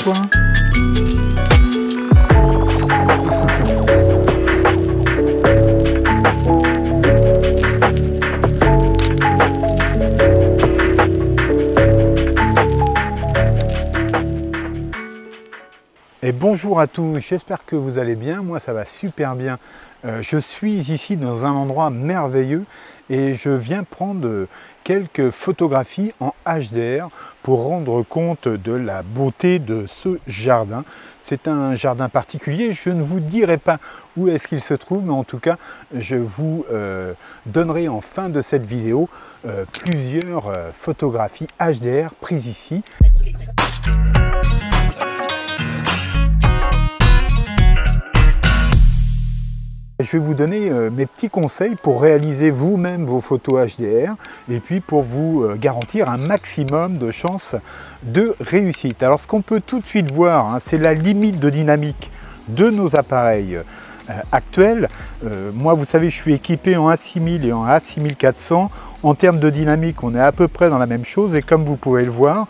toi? Et bonjour à tous, j'espère que vous allez bien, moi ça va super bien. Je suis ici dans un endroit merveilleux et je viens prendre quelques photographies en HDR pour rendre compte de la beauté de ce jardin. C'est un jardin particulier, je ne vous dirai pas où est-ce qu'il se trouve, mais en tout cas je vous donnerai en fin de cette vidéo plusieurs photographies HDR prises ici. Je vais vous donner mes petits conseils pour réaliser vous-même vos photos HDR et puis pour vous garantir un maximum de chances de réussite. Alors ce qu'on peut tout de suite voir, hein, c'est la limite de dynamique de nos appareils actuels. Moi, vous savez, je suis équipé en A6000 et en A6400. En termes de dynamique, on est à peu près dans la même chose et comme vous pouvez le voir,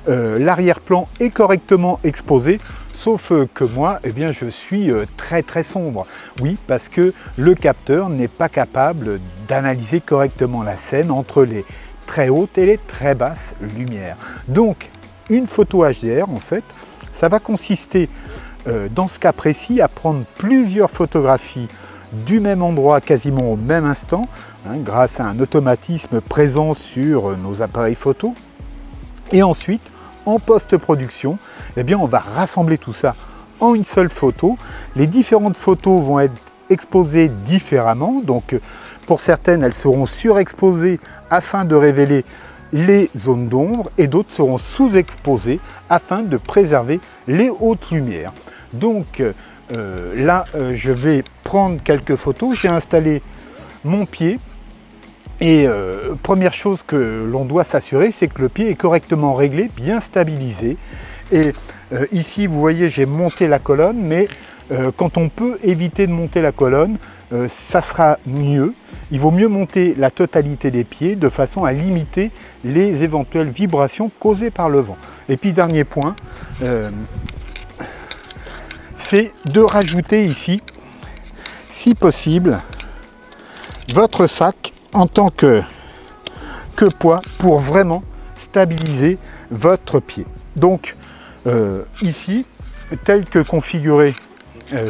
l'arrière-plan est correctement exposé. Sauf que moi, eh bien, je suis très sombre. Oui, parce que le capteur n'est pas capable d'analyser correctement la scène entre les très hautes et les très basses lumières. Donc, une photo HDR, en fait, ça va consister, dans ce cas précis, à prendre plusieurs photographies du même endroit, quasiment au même instant, hein, grâce à un automatisme présent sur nos appareils photo. Et ensuite, en post-production, eh bien, on va rassembler tout ça en une seule photo. Les différentes photos vont être exposées différemment. Donc, pour certaines, elles seront surexposées afin de révéler les zones d'ombre et d'autres seront sous-exposées afin de préserver les hautes lumières. Donc, là, je vais prendre quelques photos. J'ai installé mon pied. Et première chose que l'on doit s'assurer, c'est que le pied est correctement réglé, bien stabilisé. Et ici, vous voyez, j'ai monté la colonne, mais quand on peut éviter de monter la colonne, ça sera mieux. Il vaut mieux monter la totalité des pieds de façon à limiter les éventuelles vibrations causées par le vent. Et puis, dernier point, c'est de rajouter ici, si possible, votre sac en tant que poids pour vraiment stabiliser votre pied. Donc ici, tel que configuré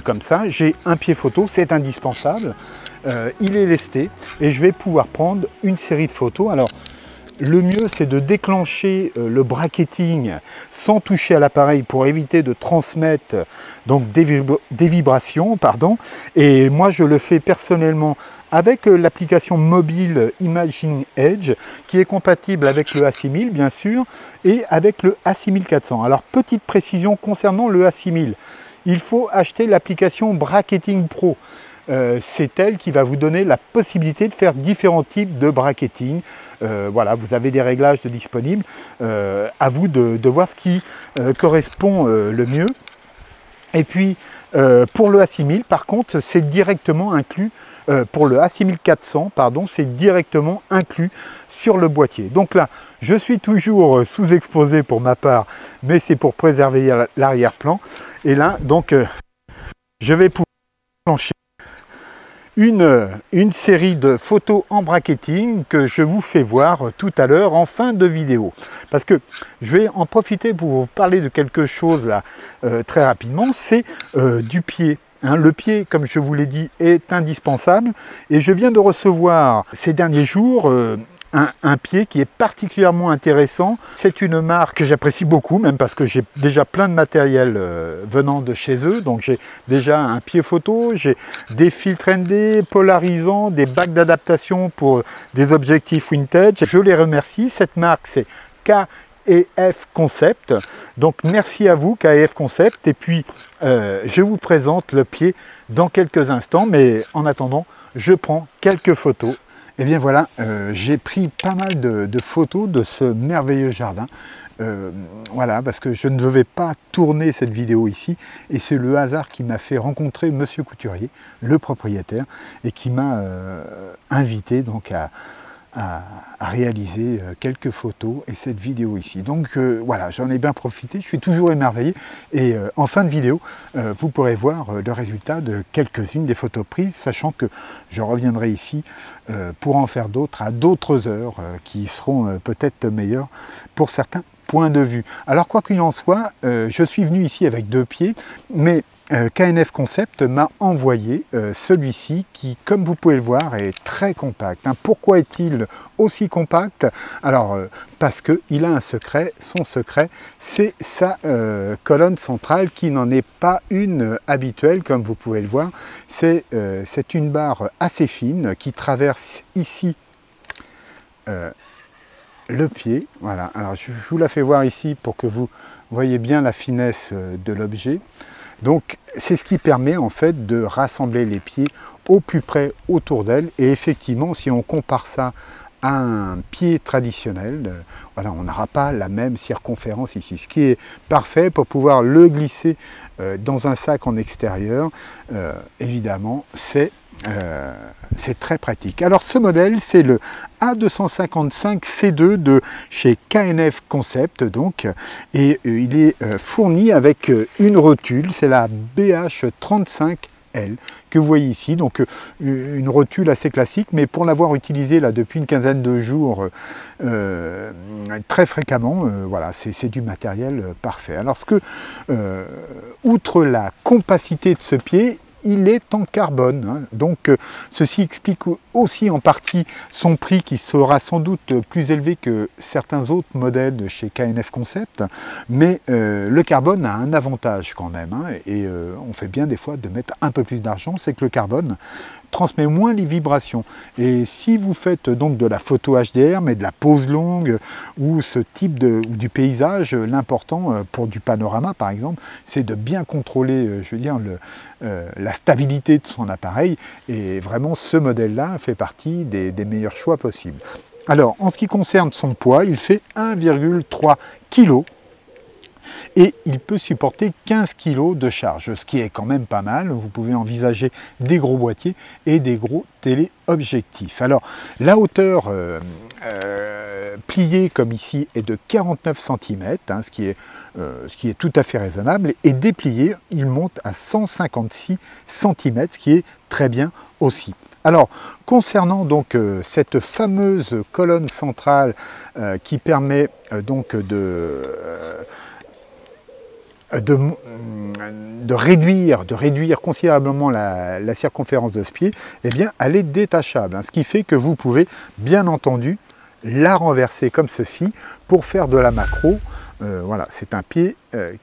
comme ça, j'ai un pied photo, c'est indispensable. Il est lesté et je vais pouvoir prendre une série de photos. Alors le mieux, c'est de déclencher le bracketing sans toucher à l'appareil pour éviter de transmettre donc des vibrations. Pardon. Et moi, je le fais personnellement avec l'application mobile Imaging Edge, qui est compatible avec le A6000, bien sûr, et avec le A6400. Alors, petite précision concernant le A6000. Il faut acheter l'application Bracketing Pro. C'est elle qui va vous donner la possibilité de faire différents types de bracketing. Voilà, vous avez des réglages disponibles. À vous de voir ce qui correspond le mieux. Et puis, pour le A6000, par contre, c'est directement inclus. Pour le A6400, pardon, c'est directement inclus sur le boîtier. Donc là, je suis toujours sous-exposé pour ma part, mais c'est pour préserver l'arrière-plan. Et là, donc, je vais pouvoir plancher une série de photos en bracketing que je vous fais voir tout à l'heure en fin de vidéo. Parce que je vais en profiter pour vous parler de quelque chose là très rapidement, c'est du pied. Hein, le pied, comme je vous l'ai dit, est indispensable et je viens de recevoir ces derniers jours un pied qui est particulièrement intéressant. C'est une marque que j'apprécie beaucoup, même parce que j'ai déjà plein de matériel venant de chez eux. Donc j'ai déjà un pied photo, j'ai des filtres ND polarisants, des bacs d'adaptation pour des objectifs vintage. Je les remercie. Cette marque, c'est KEF Concept. Donc merci à vous KEF Concept. Et puis je vous présente le pied dans quelques instants. Mais en attendant, je prends quelques photos. Et bien voilà, j'ai pris pas mal de photos de ce merveilleux jardin. Voilà, parce que je ne devais pas tourner cette vidéo ici, et c'est le hasard qui m'a fait rencontrer Monsieur Couturier, le propriétaire, et qui m'a invité donc à réaliser quelques photos et cette vidéo ici. Donc voilà, j'en ai bien profité, je suis toujours émerveillé et en fin de vidéo, vous pourrez voir le résultat de quelques-unes des photos prises, sachant que je reviendrai ici pour en faire d'autres à d'autres heures qui seront peut-être meilleures pour certains points de vue. Alors quoi qu'il en soit, je suis venu ici avec 2 pieds, mais KNF Concept m'a envoyé celui-ci qui, comme vous pouvez le voir, est très compact. Pourquoi est-il aussi compact? Alors, parce qu'il a un secret. Son secret, c'est sa colonne centrale qui n'en est pas une habituelle, comme vous pouvez le voir. C'est une barre assez fine qui traverse ici le pied. Voilà, alors je vous la fais voir ici pour que vous voyez bien la finesse de l'objet. Donc c'est ce qui permet en fait de rassembler les pieds au plus près autour d'elle, et effectivement si on compare ça à un pied traditionnel, voilà, on n'aura pas la même circonférence ici, ce qui est parfait pour pouvoir le glisser dans un sac en extérieur. Évidemment c'est très pratique. Alors ce modèle, c'est le A255C2 de chez KNF Concept, donc, et il est fourni avec une rotule, c'est la BH35L que vous voyez ici, donc une rotule assez classique, mais pour l'avoir utilisée là depuis une quinzaine de jours très fréquemment, voilà, c'est du matériel parfait. Alors outre la compacité de ce pied, il est en carbone, hein. Donc ceci explique aussi en partie son prix qui sera sans doute plus élevé que certains autres modèles de chez KNF Concept, mais le carbone a un avantage quand même, hein, et on fait bien des fois de mettre un peu plus d'argent, c'est que le carbone transmet moins les vibrations. Et si vous faites donc de la photo HDR, mais de la pose longue ou ce type ou du paysage, l'important pour du panorama par exemple, c'est de bien contrôler, je veux dire, la stabilité de son appareil. Et vraiment, ce modèle-là fait partie des meilleurs choix possibles. Alors, en ce qui concerne son poids, il fait 1,3 kg. Et il peut supporter 15 kg de charge, ce qui est quand même pas mal. Vous pouvez envisager des gros boîtiers et des gros téléobjectifs. Alors, la hauteur pliée comme ici est de 49 cm, hein, ce qui est tout à fait raisonnable, et déplié, il monte à 156 cm, ce qui est très bien aussi. Alors, concernant donc cette fameuse colonne centrale qui permet donc de réduire considérablement la circonférence de ce pied, eh bien, elle est détachable, hein, ce qui fait que vous pouvez bien entendu la renverser comme ceci pour faire de la macro. Voilà, c'est un pied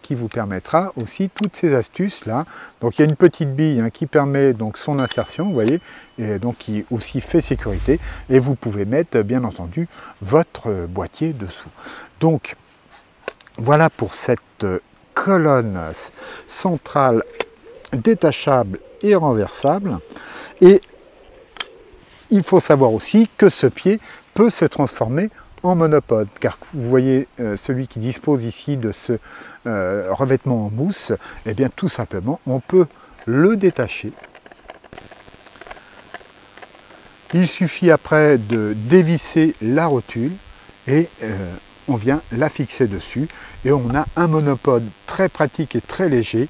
qui vous permettra aussi toutes ces astuces là. Donc il y a une petite bille, hein, qui permet donc son insertion, vous voyez, et donc qui aussi fait sécurité, et vous pouvez mettre bien entendu votre boîtier dessous. Donc voilà pour cette colonne centrale détachable et renversable. Et il faut savoir aussi que ce pied peut se transformer en monopode, car vous voyez celui qui dispose ici de ce revêtement en mousse, et bien tout simplement on peut le détacher. Il suffit après de dévisser la rotule et on vient la fixer dessus, et on a un monopode très pratique et très léger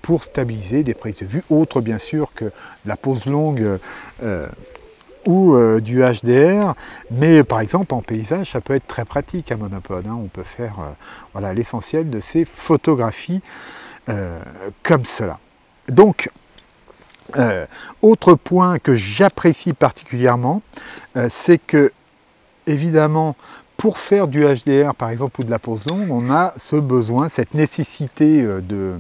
pour stabiliser des prises de vue, autre bien sûr que la pose longue ou du HDR, mais par exemple en paysage ça peut être très pratique un monopode, hein. On peut faire voilà, l'essentiel de ces photographies comme cela. Donc autre point que j'apprécie particulièrement, c'est que évidemment pour faire du HDR par exemple ou de la pose longue, on a ce besoin, cette nécessité de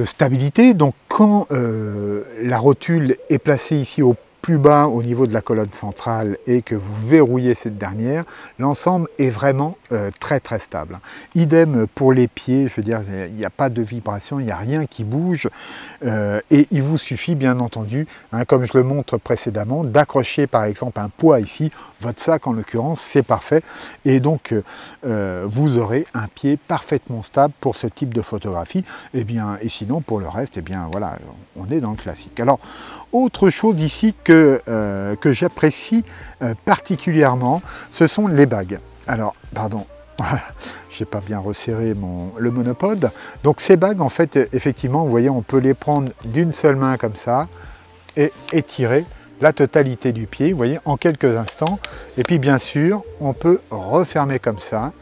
stabilité. Donc quand la rotule est placée ici au plus bas au niveau de la colonne centrale et que vous verrouillez cette dernière, l'ensemble est vraiment très très stable. Idem pour les pieds, je veux dire, il n'y a pas de vibration, il n'y a rien qui bouge, et il vous suffit bien entendu, hein, comme je le montre précédemment, d'accrocher par exemple un poids ici, votre sac en l'occurrence, c'est parfait, et donc vous aurez un pied parfaitement stable pour ce type de photographie, et sinon pour le reste, et bien voilà, on est dans le classique. Alors autre chose ici que que j'apprécie particulièrement, ce sont les bagues. Alors, pardon, je n'ai pas bien resserré le monopode. Donc ces bagues, en fait, effectivement, vous voyez, on peut les prendre d'une seule main comme ça et étirer la totalité du pied, vous voyez, en quelques instants. Et puis bien sûr, on peut refermer comme ça.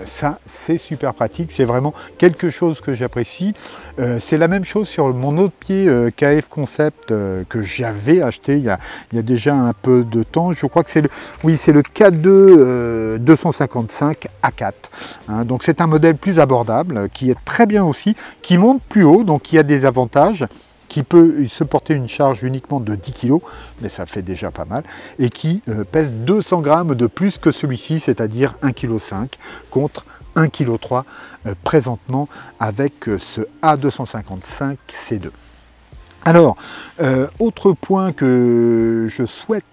Ça, c'est super pratique, c'est vraiment quelque chose que j'apprécie. C'est la même chose sur mon autre pied KF Concept que j'avais acheté il y a déjà un peu de temps. Je crois que c'est le K2 255 A4. Hein, donc c'est un modèle plus abordable, qui est très bien aussi, qui monte plus haut, donc il y a des avantages, qui peut se porter une charge uniquement de 10 kg, mais ça fait déjà pas mal, et qui pèse 200 grammes de plus que celui-ci, c'est-à-dire 1,5 kg contre 1,3 kg présentement avec ce A255 C2. Alors, autre point que je souhaite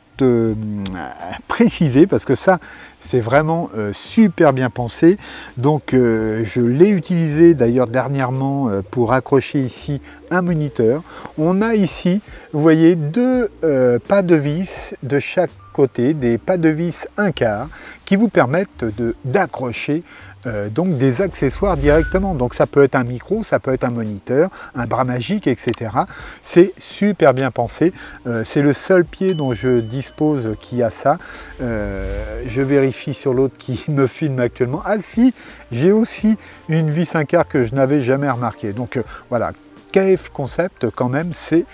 préciser, parce que ça c'est vraiment super bien pensé. Donc je l'ai utilisé d'ailleurs dernièrement pour accrocher ici un moniteur. On a ici, vous voyez, deux pas de vis de chaque côté, des pas de vis 1/4 qui vous permettent d'accrocher donc des accessoires directement. Donc ça peut être un micro, ça peut être un moniteur, un bras magique, etc. C'est super bien pensé. C'est le seul pied dont je dispose qui a ça. Je vérifie sur l'autre qui me filme actuellement. Ah si, j'ai aussi une vis 1/4 que je n'avais jamais remarqué. Donc voilà. KF Concept, quand même, c'est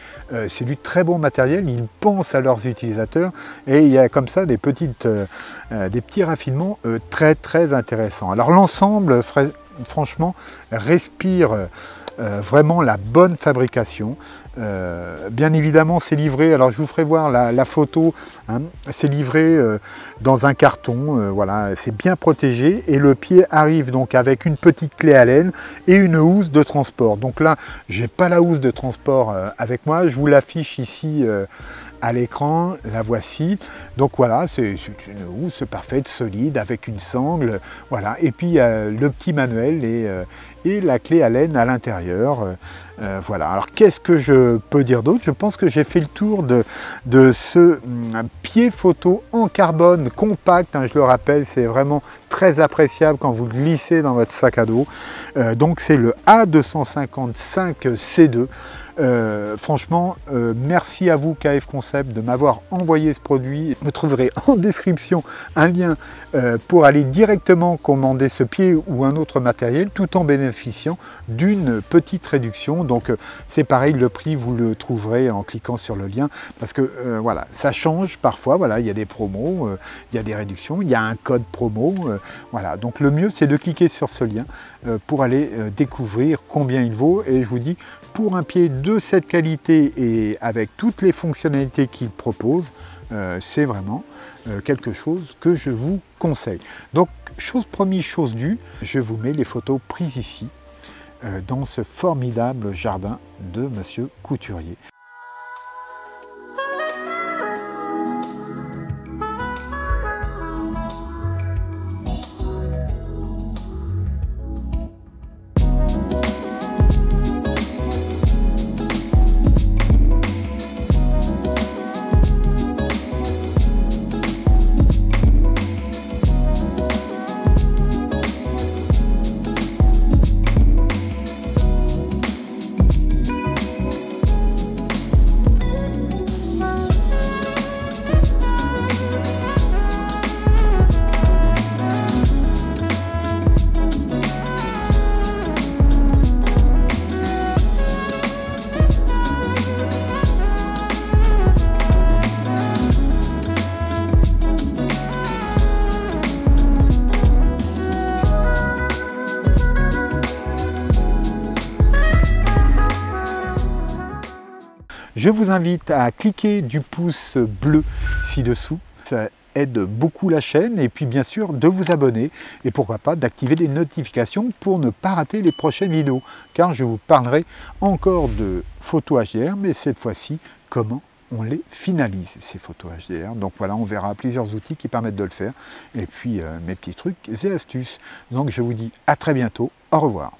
du très bon matériel, ils pensent à leurs utilisateurs et il y a comme ça des petits raffinements très intéressants. Alors l'ensemble, franchement, respire vraiment la bonne fabrication. Bien évidemment, c'est livré, alors je vous ferai voir la photo, hein, c'est livré dans un carton, voilà, c'est bien protégé et le pied arrive donc avec une petite clé Allen et une housse de transport. Donc là, j'ai pas la housse de transport avec moi, je vous l'affiche ici à l'écran, la voici. Donc voilà, c'est une housse parfaite, solide, avec une sangle, voilà. Et puis le petit manuel et la clé Allen à l'intérieur. Voilà, alors qu'est-ce que je peux dire d'autre? Je pense que j'ai fait le tour de ce pied photo en carbone compact, hein, je le rappelle, c'est vraiment très appréciable quand vous le glissez dans votre sac à dos. Donc c'est le A255 C2. Franchement, merci à vous KF Concept de m'avoir envoyé ce produit. Vous trouverez en description un lien pour aller directement commander ce pied ou un autre matériel tout en bénéficiant d'une petite réduction. Donc c'est pareil, le prix vous le trouverez en cliquant sur le lien parce que voilà, ça change parfois, voilà, il y a des promos, il y a des réductions, il y a un code promo, voilà. Donc le mieux c'est de cliquer sur ce lien pour aller découvrir combien il vaut et je vous dis, pour un pied de cette qualité et avec toutes les fonctionnalités qu'il propose, c'est vraiment quelque chose que je vous conseille. Donc, chose promise, chose due, je vous mets les photos prises ici, dans ce formidable jardin de Monsieur Couturier. Je vous invite à cliquer du pouce bleu ci-dessous, ça aide beaucoup la chaîne et puis bien sûr de vous abonner et pourquoi pas d'activer les notifications pour ne pas rater les prochaines vidéos car je vous parlerai encore de photos HDR mais cette fois-ci comment on les finalise ces photos HDR. Donc voilà, on verra plusieurs outils qui permettent de le faire et puis mes petits trucs et astuces. Donc je vous dis à très bientôt, au revoir.